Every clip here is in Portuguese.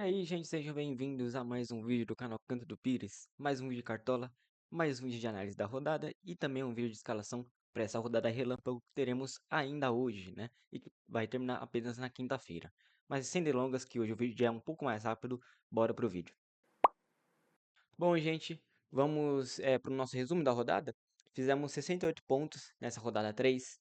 aí, gente, sejam bem-vindos a mais um vídeo do canal Canto do Pires, mais um vídeo de Cartola, mais um vídeo de análise da rodada e também um vídeo de escalação para essa rodada relâmpago que teremos ainda hoje, né? E que vai terminar apenas na quinta-feira. Mas sem delongas, que hoje o vídeo já é um pouco mais rápido, bora pro vídeo. Bom, gente, vamos para o nosso resumo da rodada. Fizemos 68 pontos nessa rodada 3,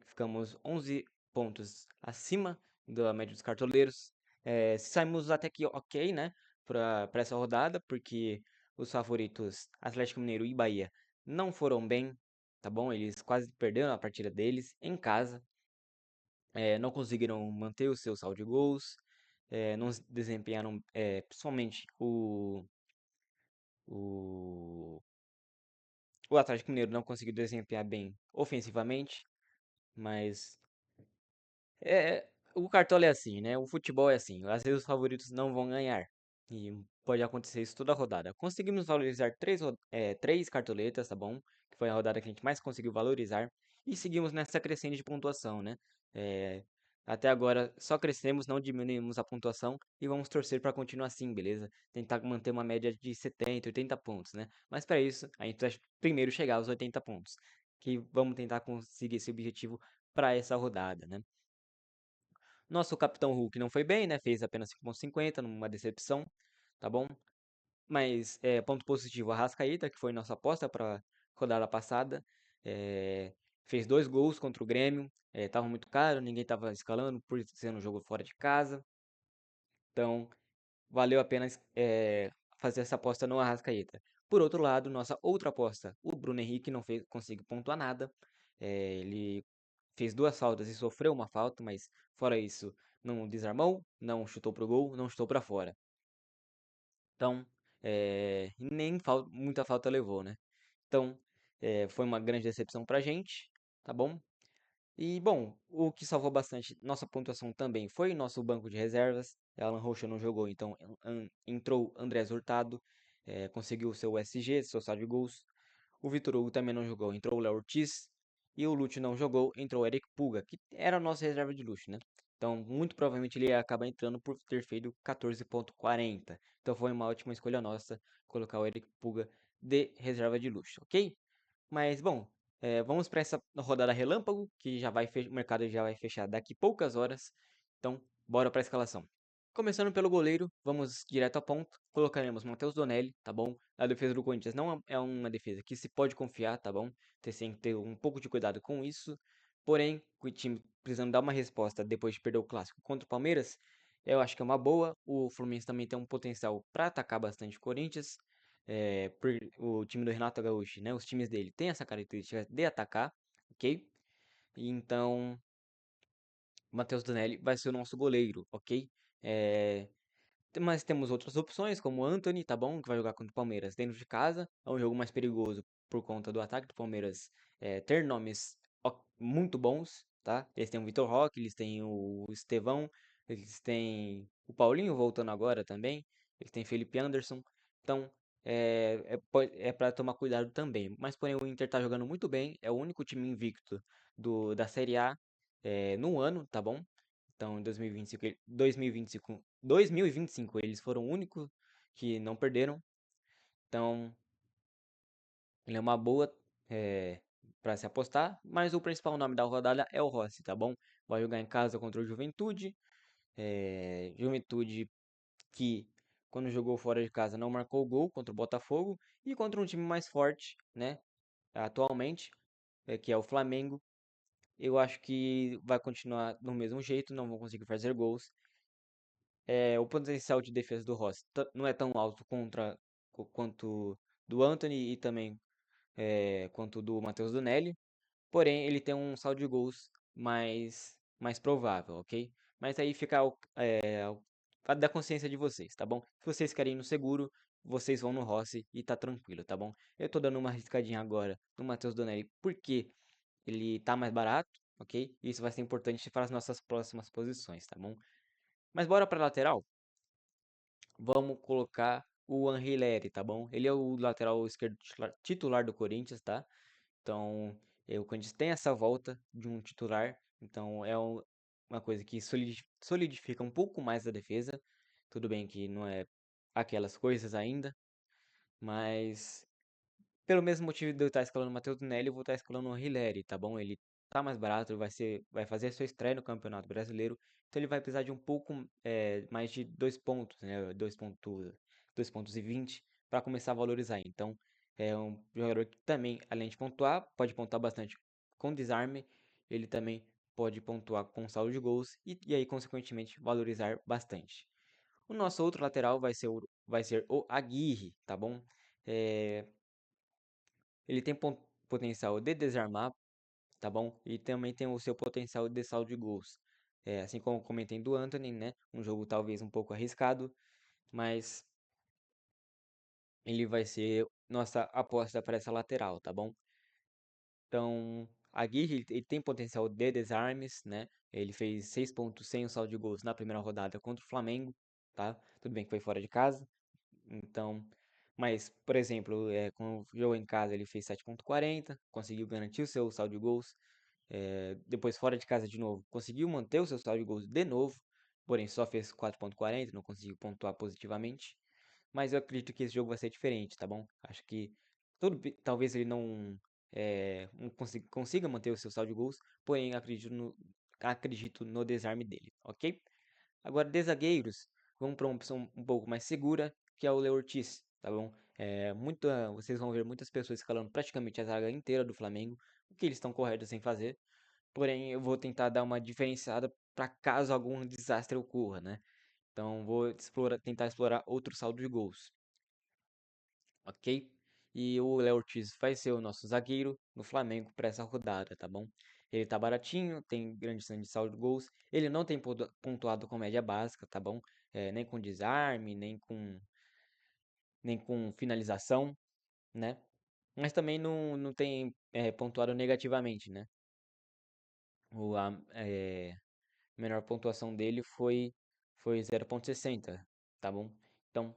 ficamos 11 pontos acima da média dos cartoleiros. Saímos até que ok, né, para essa rodada, porque os favoritos Atlético Mineiro e Bahia não foram bem, tá bom? Eles quase perderam a partida deles em casa, não conseguiram manter o seu saldo de gols, não se desempenharam, principalmente o o Atlético Mineiro não conseguiu desempenhar bem ofensivamente, mas o Cartola é assim, né? O futebol é assim. Às vezes os favoritos não vão ganhar. E pode acontecer isso toda a rodada. Conseguimos valorizar três cartoletas, tá bom? Que foi a rodada que a gente mais conseguiu valorizar. E seguimos nessa crescente de pontuação, né? É, Até agora só crescemos, não diminuímos a pontuação. E vamos torcer para continuar assim, beleza? Tentar manter uma média de 70, 80 pontos, né? Mas para isso, a gente vai primeiro chegar aos 80 pontos. Que vamos tentar conseguir esse objetivo para essa rodada, né? Nosso Capitão Hulk não foi bem, né? Fez apenas 5,50, numa decepção, tá bom? Mas ponto positivo, a Arrascaeta, que foi nossa aposta para rodada passada, é, fez 2 gols contra o Grêmio. Tava muito caro, ninguém tava escalando por ser um jogo fora de casa. Então, valeu a pena fazer essa aposta no Arrascaeta. Por outro lado, nossa outra aposta, o Bruno Henrique não conseguiu pontuar nada. Ele fez 2 faltas e sofreu uma falta, mas fora isso, não desarmou, não chutou pro gol, não chutou para fora. Então, nem muita falta levou, né? Então, foi uma grande decepção pra gente, tá bom? E, bom, o que salvou bastante nossa pontuação também foi nosso banco de reservas. Alan Rocha não jogou, então entrou Andrés Hurtado, conseguiu o seu SG, seu saldo de gols. O Vitor Hugo também não jogou, entrou o Léo Ortiz. E o Lúcio não jogou, entrou o Eric Puga, que era a nossa reserva de luxo, né? Então, muito provavelmente ele ia acabar entrando por ter feito 14,40. Então, foi uma ótima escolha nossa colocar o Eric Puga de reserva de luxo, ok? Mas, bom, vamos para essa rodada relâmpago, que o mercado já vai fechar daqui poucas horas. Então, bora para a escalação. Começando pelo goleiro, vamos direto a ponto. Colocaremos Matheus Donelli, tá bom? A defesa do Corinthians não é uma defesa que se pode confiar, tá bom? Você tem que ter um pouco de cuidado com isso. Porém, o time precisando dar uma resposta depois de perder o clássico contra o Palmeiras, eu acho que é uma boa. O Fluminense também tem um potencial para atacar bastante o Corinthians. O time do Renato Gaúcho, né? Os times dele têm essa característica de atacar, ok? Então, Matheus Donelli vai ser o nosso goleiro, ok? É, mas temos outras opções, como o Anthony, tá bom? Que vai jogar contra o Palmeiras dentro de casa. É um jogo mais perigoso por conta do ataque do Palmeiras ter nomes muito bons, tá? Eles têm o Vitor Roque, eles têm o Estevão, eles têm o Paulinho voltando agora também, eles têm Felipe Anderson. Então, é para tomar cuidado também. Mas, porém, o Inter tá jogando muito bem, é o único time invicto da Série A no ano, tá bom? Então, em 2025 eles foram o único que não perderam. Então, ele é uma boa para se apostar. Mas o principal nome da rodada é o Rossi, tá bom? Vai jogar em casa contra o Juventude. Juventude que, quando jogou fora de casa, não marcou gol contra o Botafogo. E contra um time mais forte, né? Atualmente, que é o Flamengo. Eu acho que vai continuar do mesmo jeito, não vão conseguir fazer gols. O potencial de defesa do Rossi não é tão alto quanto do Anthony e também quanto do Matheus Donelli. Porém, ele tem um saldo de gols mais provável, ok? Mas aí fica da consciência de vocês, tá bom? Se vocês querem ir no seguro, vocês vão no Rossi e tá tranquilo, tá bom? Eu tô dando uma arriscadinha agora no Matheus Donelli porque ele tá mais barato, ok? Isso vai ser importante para as nossas próximas posições, tá bom? Mas bora pra lateral? Vamos colocar o Anrileri, tá bom? Ele é o lateral esquerdo titular do Corinthians, tá? Então, o Corinthians tem essa volta de um titular, então uma coisa que solidifica um pouco mais a defesa. Tudo bem que não é aquelas coisas ainda, mas pelo mesmo motivo de eu estar escalando o Matheus Nelly, eu vou estar escalando o Hilary, tá bom? Ele tá mais barato, vai fazer sua estreia no Campeonato Brasileiro, então ele vai precisar de um pouco mais de 2 pontos, né? 2 pontos e 20 para começar a valorizar. Então é um jogador que também, além de pontuar, pode pontuar bastante com desarme, ele também pode pontuar com saldo de gols e aí, consequentemente, valorizar bastante. O nosso outro lateral vai ser o Aguirre, tá bom? É, ele tem potencial de desarmar, tá bom? E também tem o seu potencial de saldo de gols. Assim como comentei do Anthony, né? Um jogo talvez um pouco arriscado, mas ele vai ser nossa aposta para essa lateral, tá bom? Então, a Aguirre, ele tem potencial de desarmes, né? Ele fez 6 pontos sem o saldo de gols na primeira rodada contra o Flamengo, tá? Tudo bem que foi fora de casa, então, mas, por exemplo, quando jogou em casa ele fez 7,40, conseguiu garantir o seu saldo de gols. Depois, fora de casa de novo, conseguiu manter o seu saldo de gols de novo, porém só fez 4,40, não conseguiu pontuar positivamente. Mas eu acredito que esse jogo vai ser diferente, tá bom? Acho que talvez ele não consiga manter o seu saldo de gols, porém acredito no desarme dele, ok? Agora, de zagueiros, vamos para uma opção um pouco mais segura, que é o Léo Ortiz, tá bom? Vocês vão ver muitas pessoas escalando praticamente a zaga inteira do Flamengo, o que eles estão corretos em fazer. Porém, eu vou tentar dar uma diferenciada para caso algum desastre ocorra, né? Então, vou tentar explorar outro saldo de gols, ok? E o Léo Ortiz vai ser o nosso zagueiro no Flamengo para essa rodada, tá bom? Ele tá baratinho, tem grande chance de saldo de gols. Ele não tem pontuado com média básica, tá bom? Nem com desarme, nem com finalização, né? Mas também não tem pontuado negativamente, né? A menor pontuação dele foi 0,60, tá bom? Então,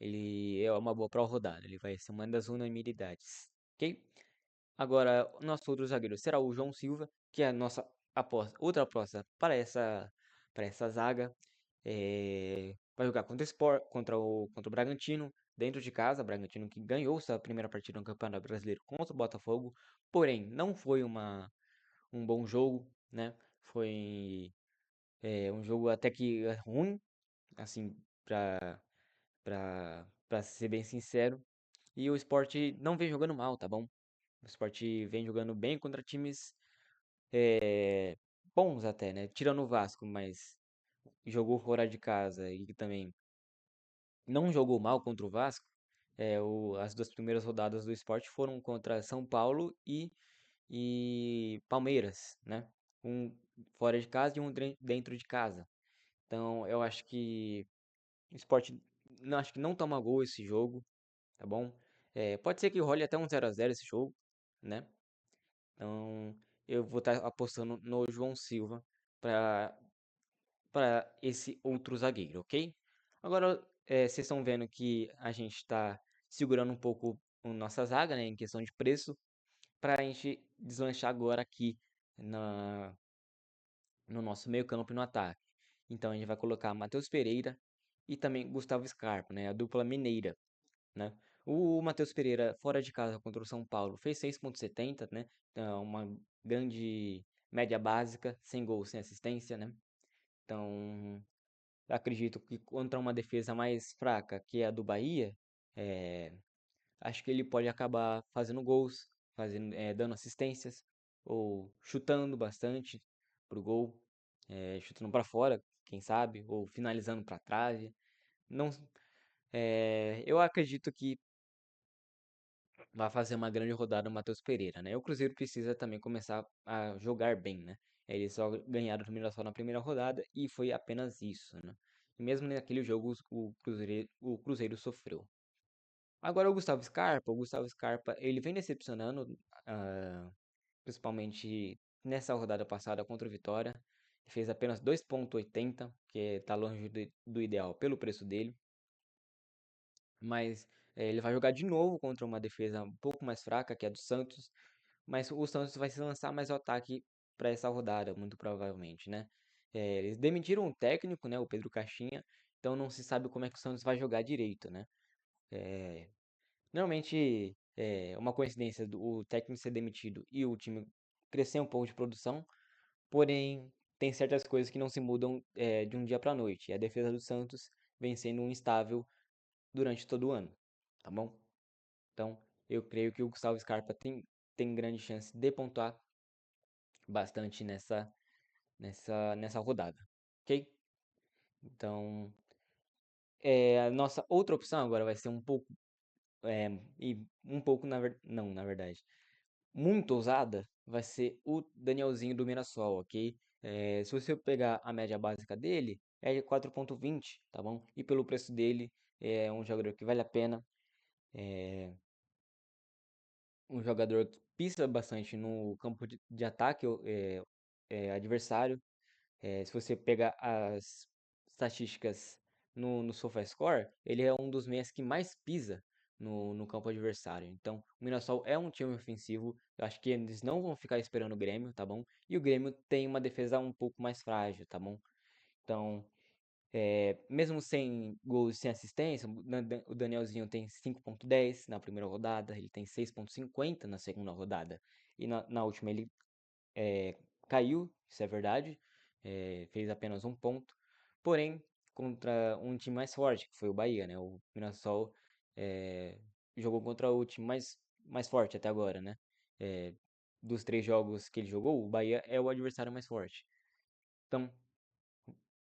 ele é uma boa para rodada. Ele vai ser uma das unanimidades, ok? Agora, o nosso outro zagueiro será o João Silva, que é a nossa outra aposta para essa zaga. Vai jogar contra o contra o Bragantino, dentro de casa. Bragantino que ganhou sua primeira partida no Campeonato Brasileiro contra o Botafogo, porém não foi um bom jogo, né? Foi um jogo até que ruim, assim, para ser bem sincero. E o Sport não vem jogando mal, tá bom? O Sport vem jogando bem contra times bons até, né? Tirando o Vasco, mas jogou fora de casa e também não jogou mal contra o Vasco. As duas primeiras rodadas do Sport foram contra São Paulo e Palmeiras, né? Um fora de casa e um dentro de casa. Então eu acho que o Sport não, acho que não toma gol esse jogo, tá bom? Pode ser que role até um 0 a 0 esse jogo, né? Então, eu vou estar apostando no João Silva para esse outro zagueiro, ok? Agora, vocês estão vendo que a gente está segurando um pouco a nossa zaga, né, em questão de preço, para a gente deslanchar agora aqui na, no nosso meio-campo e no ataque. Então, a gente vai colocar Matheus Pereira e também Gustavo Scarpa, né, a dupla mineira, né? O Matheus Pereira, fora de casa contra o São Paulo, fez 6,70, né? Então, uma grande média básica, sem gol, sem assistência, né? Então, acredito que contra uma defesa mais fraca, que é a do Bahia, é, acho que ele pode acabar fazendo gols, dando assistências, ou chutando bastante pro gol, chutando para fora, quem sabe, ou finalizando para trave. Não, eu acredito que vai fazer uma grande rodada o Matheus Pereira, né? O Cruzeiro precisa também começar a jogar bem, né? Eles só ganharam o Mirassol na primeira rodada e foi apenas isso, né? E mesmo naquele jogo o Cruzeiro sofreu. Agora o Gustavo Scarpa, ele vem decepcionando, ah, principalmente nessa rodada passada contra o Vitória. Ele fez apenas 2,80, que está longe do ideal pelo preço dele. Mas ele vai jogar de novo contra uma defesa um pouco mais fraca, que é a do Santos. Mas o Santos vai se lançar mais ao ataque para essa rodada, muito provavelmente, né? Eles demitiram o técnico, né, o Pedro Caixinha, então não se sabe como é que o Santos vai jogar direito, né? É, normalmente é uma coincidência o técnico ser demitido e o time crescer um pouco de produção, porém tem certas coisas que não se mudam de um dia para noite. E a defesa do Santos vem sendo um instável durante todo o ano, tá bom? Então eu creio que o Gustavo Scarpa tem grande chance de pontuar bastante nessa rodada, ok? Então a nossa outra opção agora vai ser um pouco e um pouco não, na verdade, muito ousada, vai ser o Danielzinho do Mirassol, ok? Se você pegar a média básica dele, é de 4,20, tá bom? E pelo preço dele, é um jogador que vale a pena, um jogador que pisa bastante no campo de ataque adversário. Se você pegar as estatísticas no SofaScore, ele é um dos meias que mais pisa no campo adversário. Então, o Mirassol é um time ofensivo. Eu acho que eles não vão ficar esperando o Grêmio, tá bom? E o Grêmio tem uma defesa um pouco mais frágil, tá bom? Então, mesmo sem gols e sem assistência, o Danielzinho tem 5,10 na primeira rodada, ele tem 6,50 na segunda rodada. E na última ele é, caiu, isso é verdade, fez apenas um ponto, porém, contra um time mais forte, que foi o Bahia, né? O Mirassol jogou contra o time mais forte até agora, né? É, dos 3 jogos que ele jogou, o Bahia é o adversário mais forte. Então,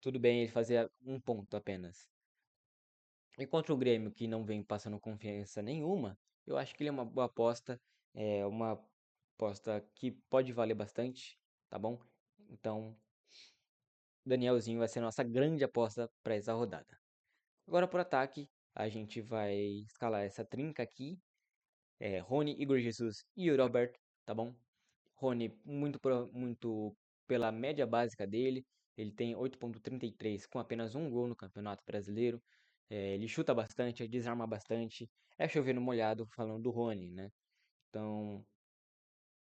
tudo bem ele fazer um ponto apenas. E contra o Grêmio, que não vem passando confiança nenhuma, eu acho que ele é uma boa aposta, é uma aposta que pode valer bastante, tá bom? Então, Danielzinho vai ser a nossa grande aposta para essa rodada. Agora por ataque, a gente vai escalar essa trinca aqui. Rony, Igor Jesus e Yuri Alberto, tá bom? Rony muito pela média básica dele. Ele tem 8,33 com apenas um gol no Campeonato Brasileiro. Ele chuta bastante, desarma bastante. É chovendo molhado falando do Rony, né? Então,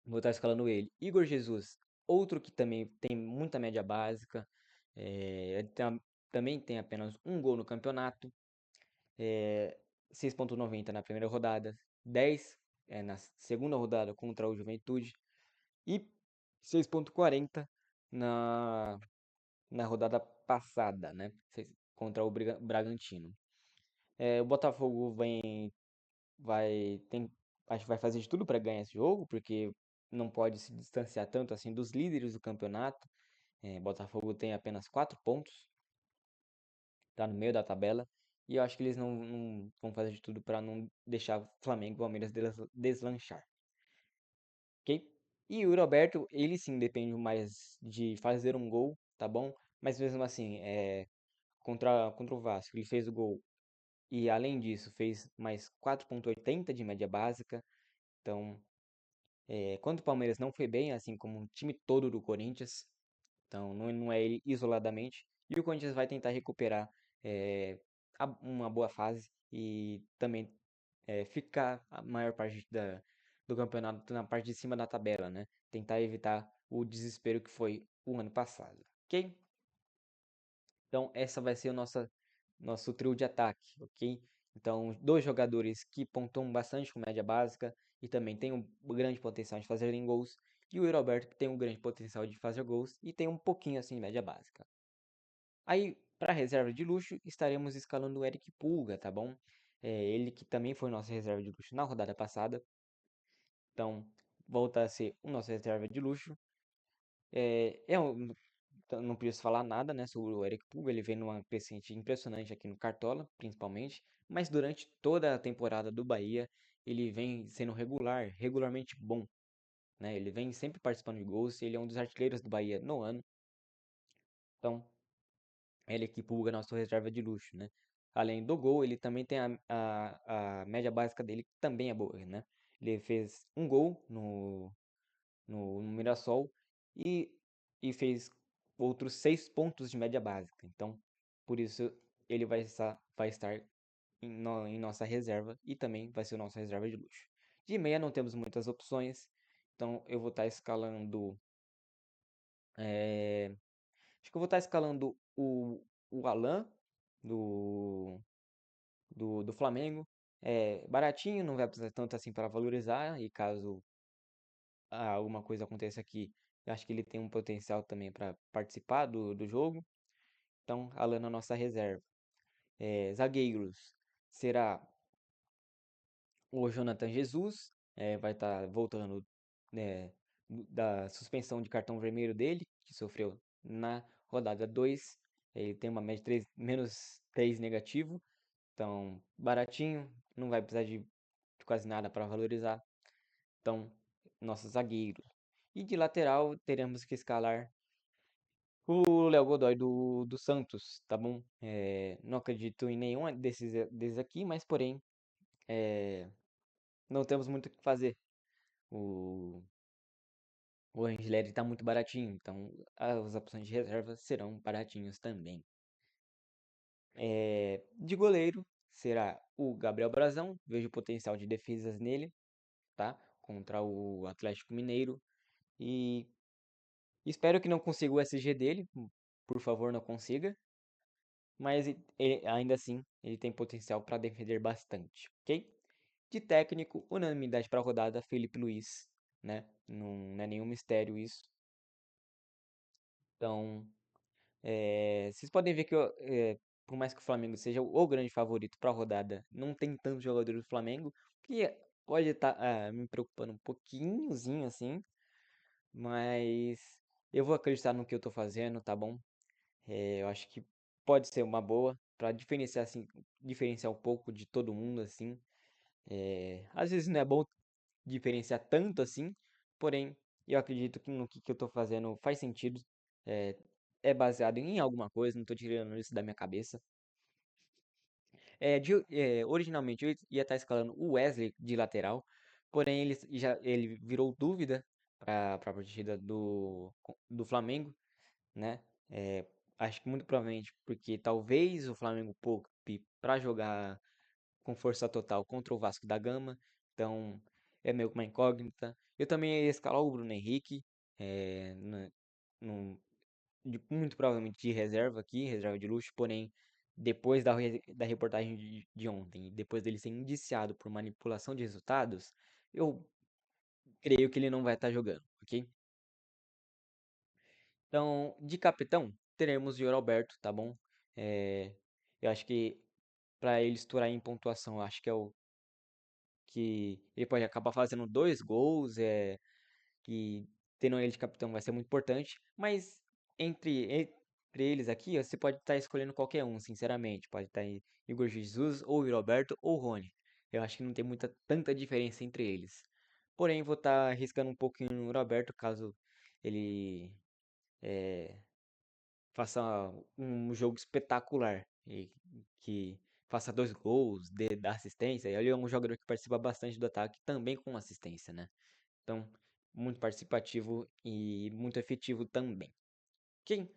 vou estar escalando ele. Igor Jesus, outro que também tem muita média básica. Também tem apenas um gol no campeonato. É, 6,90 na primeira rodada. 10 na segunda rodada contra o Juventude. E 6,40 na, na rodada passada, né? Contra o Bragantino. O Botafogo tem, acho que vai fazer de tudo para ganhar esse jogo, porque não pode se distanciar tanto assim dos líderes do campeonato. Botafogo tem apenas 4 pontos, tá no meio da tabela. E eu acho que eles não vão fazer de tudo para não deixar Flamengo e Palmeiras deslanchar, ok? E o Roberto, ele sim depende mais de fazer um gol, tá bom? Mas mesmo assim, contra o Vasco, ele fez o gol e além disso fez mais 4,80 de média básica. Então, quando o Palmeiras não foi bem, assim como o time todo do Corinthians, então não é ele isoladamente, e o Corinthians vai tentar recuperar é, uma boa fase e também ficar a maior parte do campeonato na parte de cima da tabela, né? Tentar evitar o desespero que foi o ano passado, ok? Então essa vai ser o nosso trio de ataque, ok? Então, 2 jogadores que pontuam bastante com média básica e também tem um grande potencial de fazerem gols. E o Yuri Alberto que tem um grande potencial de fazer gols e tem um pouquinho assim de média básica. Aí, para reserva de luxo, estaremos escalando o Eric Pulga, tá bom? Ele que também foi nossa reserva de luxo na rodada passada. Então, volta a ser o nosso reserva de luxo. Então, não preciso falar nada, né, sobre o Eric Pulga. Ele vem numa crescente impressionante aqui no Cartola, principalmente. Mas durante toda a temporada do Bahia, ele vem sendo regularmente bom, né? Ele vem sempre participando de gols. Ele é um dos artilheiros do Bahia no ano. Então, ele que pulga nosso reserva de luxo, né? Além do gol, ele também tem a média básica dele, que também é boa, né? Ele fez um gol no Mirassol e, e fez outros 6 pontos de média básica. Então, por isso, ele vai estar em nossa reserva e também vai ser nossa reserva de luxo. De meia não temos muitas opções, então eu vou estar escalando. é, Acho que eu vou estar escalando o Alan do, do Flamengo. É baratinho, não vai precisar tanto assim para valorizar. E caso alguma coisa aconteça aqui, eu acho que ele tem um potencial também para participar do jogo. Então, Alan na nossa reserva. Zagueiros será o Jonathan Jesus, vai estar voltando, né, da suspensão de cartão vermelho dele, que sofreu na rodada 2. Ele tem uma média de -3 negativo, então baratinho, não vai precisar de quase nada para valorizar. Então, nosso zagueiro. E de lateral, teremos que escalar o Léo Godoy do Santos, tá bom? Não acredito em nenhum desses aqui, mas porém, é, não temos muito o que fazer. O, o Angeleri está muito baratinho, então as opções de reserva serão baratinhos também. De goleiro será o Gabriel Brazão, vejo potencial de defesas nele, tá? Contra o Atlético Mineiro. E espero que não consiga o SG dele, por favor, não consiga. Mas ainda assim, ele tem potencial para defender bastante, ok? De técnico, unanimidade para a rodada, Felipe Luiz, né? Não é nenhum mistério isso. Então, vocês podem ver que, por mais que o Flamengo seja o grande favorito para a rodada, não tem tantos jogadores do Flamengo, que pode estar me preocupando um pouquinhozinho assim, mas eu vou acreditar no que eu tô fazendo, tá bom? Eu acho que pode ser uma boa para diferenciar assim, diferenciar um pouco de todo mundo assim. Às vezes não é bom diferenciar tanto assim, porém eu acredito que no que eu tô fazendo faz sentido. É, é baseado em alguma coisa, não tô tirando isso da minha cabeça. Originalmente eu ia estar escalando o Wesley de lateral, porém ele virou dúvida para a partida do Flamengo, né? É, acho que muito provavelmente porque talvez o Flamengo poupe para jogar com força total contra o Vasco da Gama, então é meio que uma incógnita. Eu também ia escalar o Bruno Henrique, é, na- num- muito provavelmente de reserva aqui, reserva de luxo, porém, depois da reportagem de ontem, e depois dele ser indiciado por manipulação de resultados, eu creio que ele não vai estar jogando, ok? Então, de capitão, teremos o Yuri Alberto, tá bom? É, eu acho que para ele estourar em pontuação, eu acho que é o que ele pode acabar fazendo 2 gols, que tendo ele de capitão vai ser muito importante, mas entre eles aqui, você pode estar escolhendo qualquer um, sinceramente. Pode estar Igor Jesus, ou Roberto, ou Rony. Eu acho que não tem tanta diferença entre eles. Porém, vou estar arriscando um pouquinho no Roberto, caso ele é, faça um jogo espetacular e que faça 2 gols, dê assistência. Ele é um jogador que participa bastante do ataque, também com assistência, né? Então, muito participativo e muito efetivo também. Quem?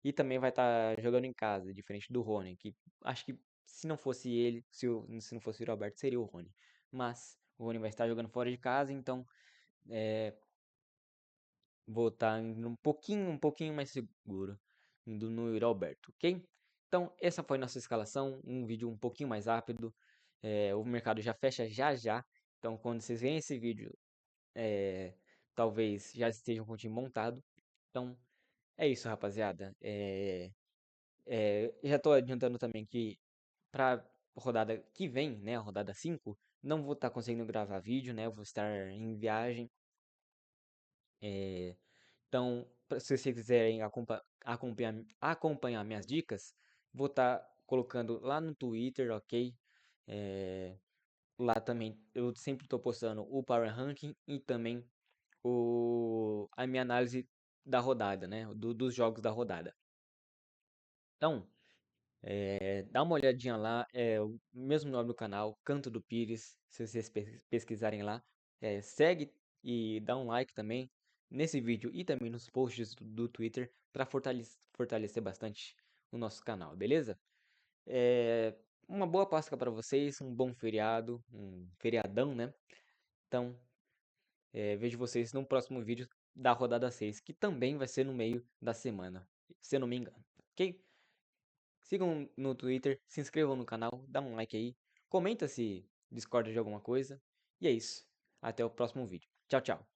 E também vai estar jogando em casa, diferente do Rony, que acho que se não fosse ele, se não fosse o Roberto, seria o Rony. Mas o Rony vai estar jogando fora de casa, então vou estar indo um pouquinho mais seguro, indo no Yuri Alberto, ok? Então, essa foi nossa escalação, um vídeo um pouquinho mais rápido. O mercado já fecha já já, então quando vocês verem esse vídeo, é, talvez já estejam com o time montado. Então, é isso, rapaziada. Já tô adiantando também que pra rodada que vem, né, a rodada 5, não vou estar conseguindo gravar vídeo, né, eu vou estar em viagem. É, Então, se vocês quiserem acompanhar minhas dicas, vou estar colocando lá no Twitter, ok? É, Lá também eu sempre estou postando o Power Ranking e também a minha análise da rodada, né? Dos jogos da rodada. Então, dá uma olhadinha lá, é o mesmo nome do canal, Canto do Pires, se vocês pesquisarem lá. Segue e dá um like também nesse vídeo e também nos posts do Twitter para fortalecer bastante o nosso canal, beleza? É, uma boa Páscoa para vocês, um bom feriado, um feriadão, né? Então, vejo vocês no próximo vídeo da rodada 6, que também vai ser no meio da semana, se eu não me engano, ok? sigam no Twitter, se inscrevam no canal, dá um like aí, comenta se discorda de alguma coisa. E é isso. Até o próximo vídeo. Tchau, tchau.